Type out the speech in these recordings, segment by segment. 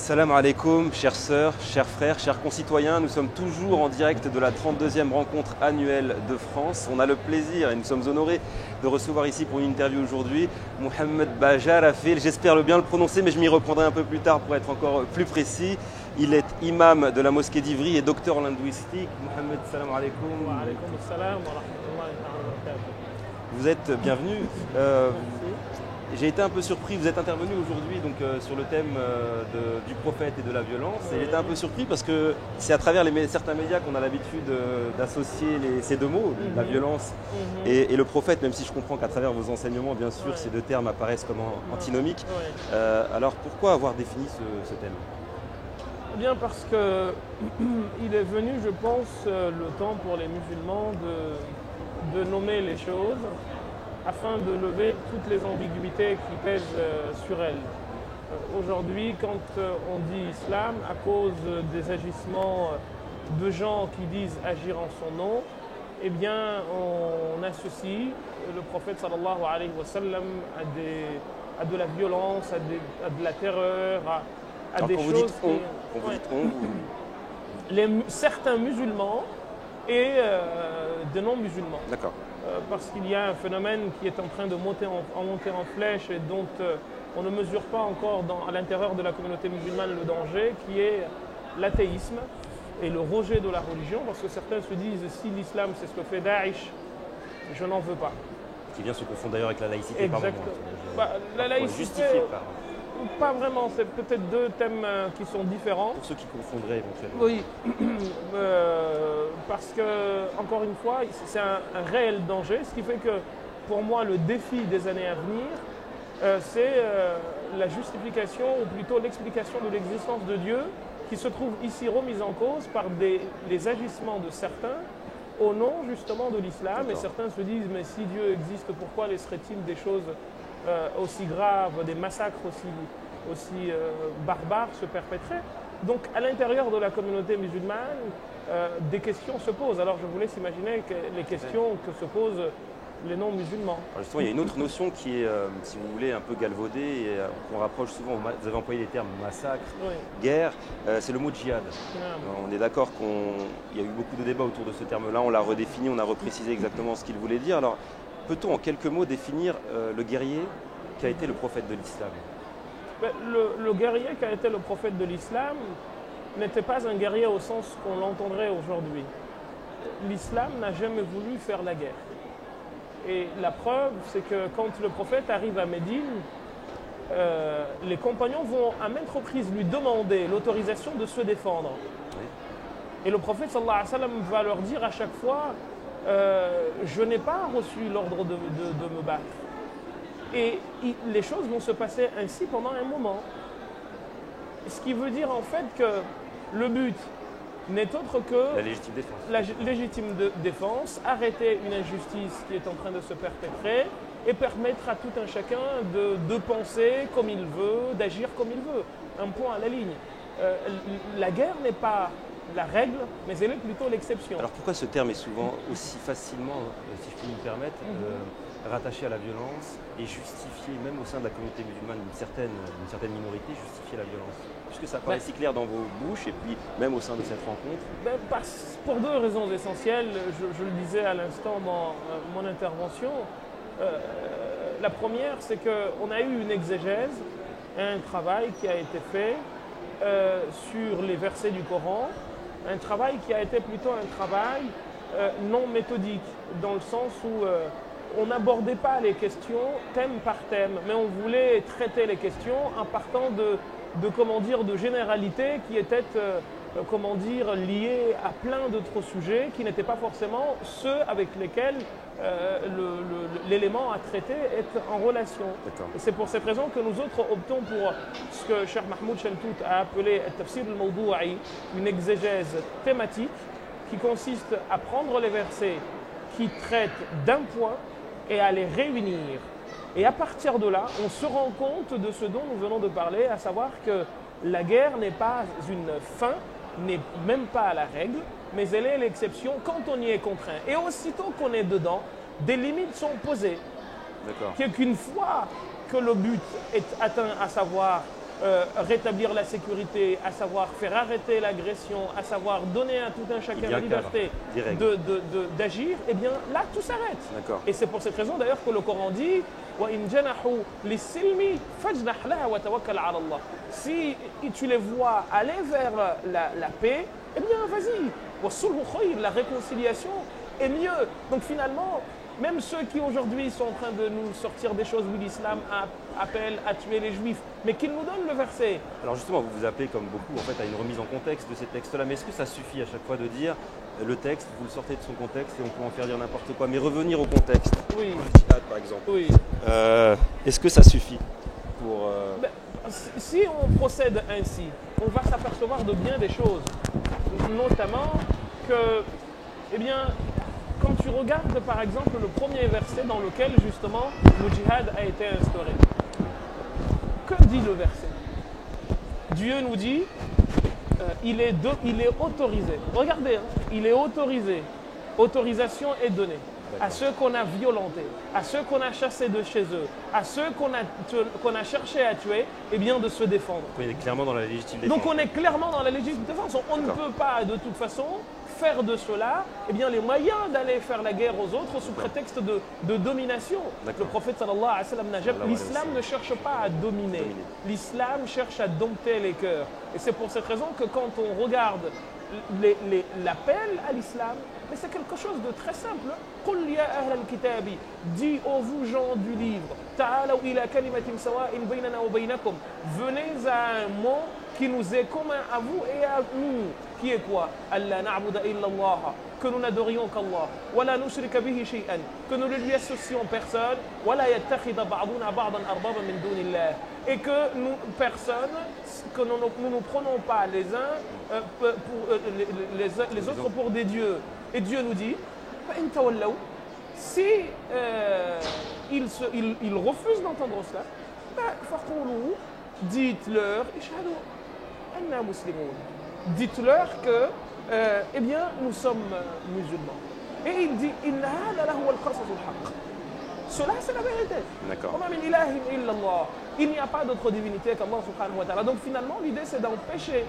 Salam alaikum, chères sœurs, chers frères, chers concitoyens. Nous sommes toujours en direct de la 32e rencontre annuelle de France. On a le plaisir et nous sommes honorés de recevoir ici pour une interview aujourd'hui Mohamed Bajarafil. J'espère bien le prononcer, mais je m'y reprendrai un peu plus tard pour être encore plus précis. Il est imam de la mosquée d'Ivry et docteur en linguistique. Mohamed, salam alaikum. Wa alaikum salam wa rahmatullahi wa barakatuh. Vous êtes bienvenu. J'ai été un peu surpris, vous êtes intervenu aujourd'hui sur le thème du prophète et de la violence. Et j'ai été un peu surpris parce que c'est à travers certains médias qu'on a l'habitude d'associer ces deux mots, la violence et le prophète, même si je comprends qu'à travers vos enseignements, bien sûr, ces deux termes apparaissent comme antinomiques. Alors pourquoi avoir défini ce thème ? Eh bien parce que il est venu, je pense, le temps pour les musulmans de nommer les choses afin de lever toutes les ambiguïtés qui pèsent sur elles. Aujourd'hui, quand on dit islam, à cause des agissements de gens qui disent agir en son nom, eh bien, on associe le prophète sallallahu alayhi wa sallam à de la violence, à de la terreur, à des choses certains musulmans et de non-musulmans. D'accord. Parce qu'il y a un phénomène qui est en train de monter en flèche et dont on ne mesure pas encore à l'intérieur de la communauté musulmane le danger, qui est l'athéisme et le rejet de la religion, parce que certains se disent si l'islam c'est ce que fait Daesh, je n'en veux pas. Qui vient se confondre d'ailleurs avec la laïcité. Exactement. La laïcité, pas vraiment, c'est peut-être deux thèmes qui sont différents. Pour ceux qui confondraient éventuellement. Oui, parce que, encore une fois, c'est un réel danger, ce qui fait que, pour moi, le défi des années à venir, c'est la justification, ou plutôt l'explication de l'existence de Dieu, qui se trouve ici remise en cause par les agissements de certains, au nom justement de l'islam. Et certains se disent, mais si Dieu existe, pourquoi laisserait-il des choses aussi graves, des massacres aussi barbares se perpétrer? Donc à l'intérieur de la communauté musulmane, des questions se posent. Alors je vous laisse imaginer les questions que se posent les non-musulmans. Justement, il y a une autre notion qui est, si vous voulez, un peu galvaudée et qu'on rapproche souvent, vous avez employé les termes massacre, guerre, c'est le mot djihad. On est d'accord qu'il y a eu beaucoup de débats autour de ce terme-là, on l'a redéfini, on a reprécisé exactement ce qu'il voulait dire. Alors, peut-on en quelques mots définir le guerrier qui a été le prophète de l'islam ? Le guerrier qui a été le prophète de l'islam n'était pas un guerrier au sens qu'on l'entendrait aujourd'hui. L'islam n'a jamais voulu faire la guerre. Et la preuve, c'est que quand le prophète arrive à Médine, les compagnons vont à maintes reprises lui demander l'autorisation de se défendre. Et le prophète sallallahu alayhi wa sallam va leur dire à chaque fois je n'ai pas reçu l'ordre de me battre. Et les choses vont se passer ainsi pendant un moment. Ce qui veut dire en fait que le but n'est autre que la légitime défense, arrêter une injustice qui est en train de se perpétrer et permettre à tout un chacun de penser comme il veut, d'agir comme il veut. Un point à la ligne. La guerre n'est pas la règle, mais elle est plutôt l'exception. Alors pourquoi ce terme est souvent aussi facilement, si je puis me permettre, rattaché à la violence et justifié, même au sein de la communauté musulmane, d'une certaine minorité, justifier la violence? Puisque ça paraît si clair dans vos bouches et puis même au sein de cette rencontre. Pour deux raisons essentielles, je le disais à l'instant dans mon intervention. La première, c'est qu'on a eu une exégèse, un travail qui a été fait sur les versets du Coran, un travail qui a été plutôt un travail non méthodique, dans le sens où on n'abordait pas les questions thème par thème, mais on voulait traiter les questions en partant de généralités qui étaient liées à plein d'autres sujets qui n'étaient pas forcément ceux avec lesquels l'élément à traiter est en relation. Et c'est pour cette raison que nous autres optons pour ce que Cheikh Mahmoud Chaltout a appelé « tafsir al-mawdou'i », une exégèse thématique qui consiste à prendre les versets qui traitent d'un point et à les réunir. Et à partir de là, on se rend compte de ce dont nous venons de parler, à savoir que la guerre n'est pas une fin, n'est même pas la règle, mais elle est l'exception quand on y est contraint. Et aussitôt qu'on est dedans, des limites sont posées. Qu'une fois que le but est atteint, à savoir rétablir la sécurité, à savoir faire arrêter l'agression, à savoir donner à tout un chacun la liberté d'agir, eh bien là tout s'arrête. Et c'est pour cette raison d'ailleurs que le Coran dit si tu les vois aller vers la paix, eh bien vas-y, la réconciliation est mieux. Donc finalement, même ceux qui aujourd'hui sont en train de nous sortir des choses où l'islam appelle à tuer les juifs, mais qu'ils nous donnent le verset. Alors justement, vous vous appelez comme beaucoup en fait à une remise en contexte de ces textes-là, mais est-ce que ça suffit à chaque fois de dire le texte, vous le sortez de son contexte et on peut en faire dire n'importe quoi, mais revenir au contexte, oui. Le djihad par exemple, oui. Est-ce que ça suffit pour... Si on procède ainsi, on va s'apercevoir de bien des choses, notamment que, eh bien, quand tu regardes par exemple le premier verset dans lequel justement le djihad a été instauré, que dit le verset? Dieu nous dit, il est autorisé. Regardez, il est autorisé. Autorisation est donnée à ceux qu'on a violentés, à ceux qu'on a chassés de chez eux, à ceux qu'on a cherché à tuer, eh bien de se défendre. On est clairement dans la légitime défense. Donc on est clairement dans la légitime défense. On ne peut pas de toute façon faire de cela eh bien, les moyens d'aller faire la guerre aux autres sous prétexte de domination. Le prophète sallallahu alayhi wa sallam, l'islam ne cherche pas à dominer. L'islam cherche à dompter les cœurs. Et c'est pour cette raison que quand on regarde l'appel à l'islam, mais c'est quelque chose de très simple. Qul ya ahl al-kitabi, dis ô vous gens du livre, ta'alaw ila kalimatin sawa'in baynana wa baynakum, venez à un mot qui nous est commun à vous et à nous, qui est quoi? Allah na'budu illa Allah, que nous n'adorions qu'Allah, wa la nushrika bihi shay'an, que nous ne lui associons personne, wa la yattakhidha ba'duna ba'dan arbaba min dunillah, et que nous, personne, que nous ne prenons pas les uns les autres pour des dieux. Et Dieu nous dit, si ils refusent d'entendre cela, dites-leur, dites-leur que, eh bien, nous sommes musulmans. Et il dit, cela c'est la vérité. Il n'y a pas d'autre divinité qu'Allah subhanahu wa ta'ala. Donc finalement, l'idée c'est d'empêcher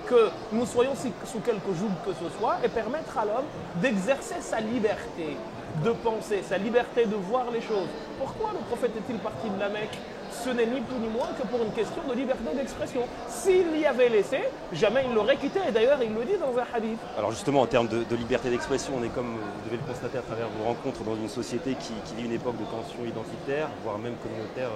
que nous soyons sous quelque joug que ce soit et permettre à l'homme d'exercer sa liberté de penser, sa liberté de voir les choses. Pourquoi le prophète est-il parti de la Mecque? Ce n'est ni plus ni moins que pour une question de liberté d'expression. S'il l'y avait laissé, jamais il l'aurait quitté. Et d'ailleurs, il le dit dans un hadith. Alors justement, en termes de liberté d'expression, on est comme vous devez le constater à travers vos rencontres dans une société qui vit une époque de tension identitaire, voire même communautaire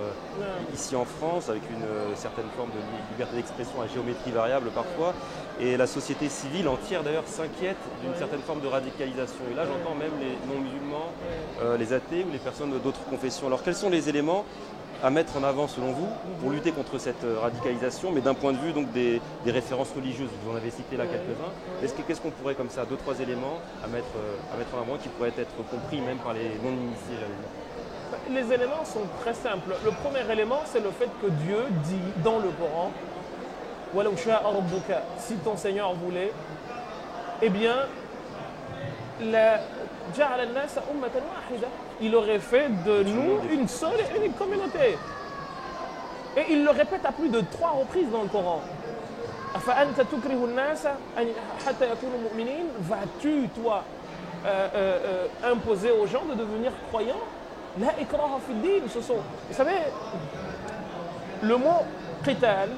ici en France, avec une certaine forme de liberté d'expression à géométrie variable parfois. Et la société civile entière d'ailleurs s'inquiète d'une certaine forme de radicalisation. Et là, j'entends même les non-musulmans, les athées ou les personnes d'autres confessions. Alors quels sont les éléments à mettre en avant selon vous pour lutter contre cette radicalisation, mais d'un point de vue donc des références religieuses? Vous en avez cité là quelques-uns. Qu'est-ce qu'on pourrait comme ça, 2-3 éléments à mettre en avant qui pourraient être compris même par les non-initiés, j'allais dire? Les éléments sont très simples. Le premier élément, c'est le fait que Dieu dit dans le Coran, si ton Seigneur voulait, eh bien, il aurait fait de nous une seule et unique communauté. Et il le répète à plus de 3 reprises dans le Coran. Vas-tu, toi, imposer aux gens de devenir croyants? Vous savez, le mot qital,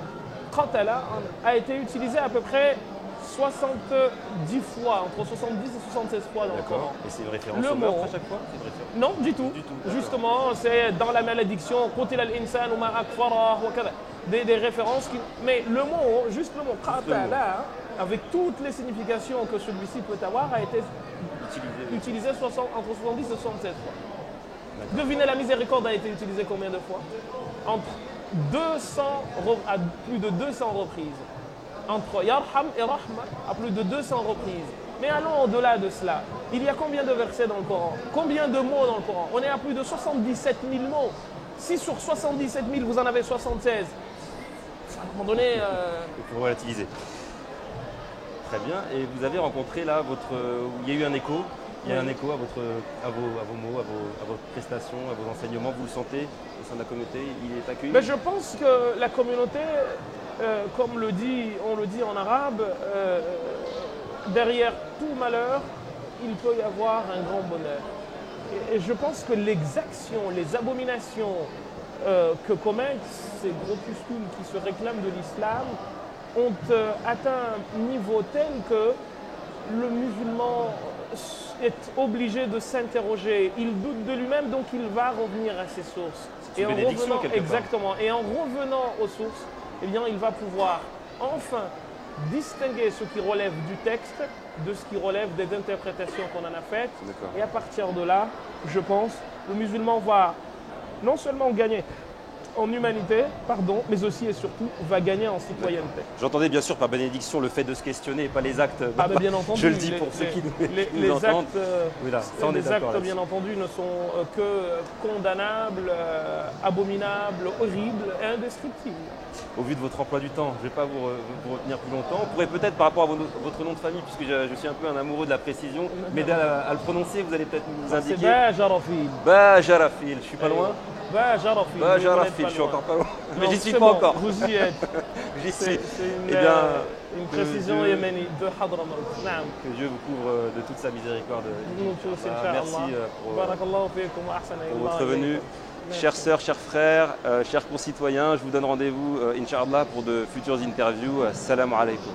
qatala, a été utilisé à peu près 70 fois, entre 70 et 76 fois dans le Coran. Et c'est une référence au meurtre à chaque fois? Non, du tout. Justement, c'est dans la malédiction, des références qui... Mais le mot, juste le mot qatala, avec toutes les significations que celui-ci peut avoir, a été utilisé entre 70 et 76 fois. Devinez, la miséricorde a été utilisée combien de fois? Entre 200 à plus de 200 reprises. Entre Yarham et Rahma à plus de 200 reprises. Mais allons au-delà de cela. Il y a combien de versets dans le Coran? Combien de mots dans le Coran? On est à plus de 77 000 mots. Si sur 77 000 vous en avez 76, à un moment donné... Il faut relativiser. Très bien. Et vous avez rencontré là il y a eu un écho Il y a un écho à vos mots, à vos prestations, à vos enseignements. Vous le sentez au sein de la communauté? Il est accueilli? Mais je pense que la communauté, comme on le dit en arabe, derrière tout malheur, il peut y avoir un grand bonheur. Et je pense que l'exaction, les abominations que commettent ces groupuscules qui se réclament de l'islam ont atteint un niveau tel que le musulman est obligé de s'interroger. Il doute de lui-même, donc il va revenir à ses sources. C'est une bénédiction, quelque part. Exactement. Et en revenant aux sources, eh bien, il va pouvoir enfin distinguer ce qui relève du texte de ce qui relève des interprétations qu'on en a faites. Et à partir de là, je pense, le musulman va non seulement gagner en humanité, mais aussi et surtout va gagner en citoyenneté. J'entendais bien sûr par bénédiction le fait de se questionner et pas les actes. Ah ben bien entendu. Je le dis pour ceux qui nous entendent. Les actes, bien entendu, ne sont que condamnables, abominables, horribles et indescriptibles. Au vu de votre emploi du temps, je ne vais pas vous retenir plus longtemps. On pourrait peut-être, par rapport à votre nom de famille, puisque je suis un peu un amoureux de la précision, m'aider à le prononcer, vous allez peut-être nous indiquer. C'est Bajarafil. Bajarafil, je suis pas loin. Bajarafil. Bajarafil, je suis encore pas loin. Mais j'y suis pas encore. Vous y êtes. J'y suis. C'est une précision yéménite de Hadramaut. Que Dieu vous couvre de toute sa miséricorde. Merci pour votre venue. Chères sœurs, chers frères, chers concitoyens, je vous donne rendez-vous, Inch'Allah, pour de futures interviews. Assalamu alaikum.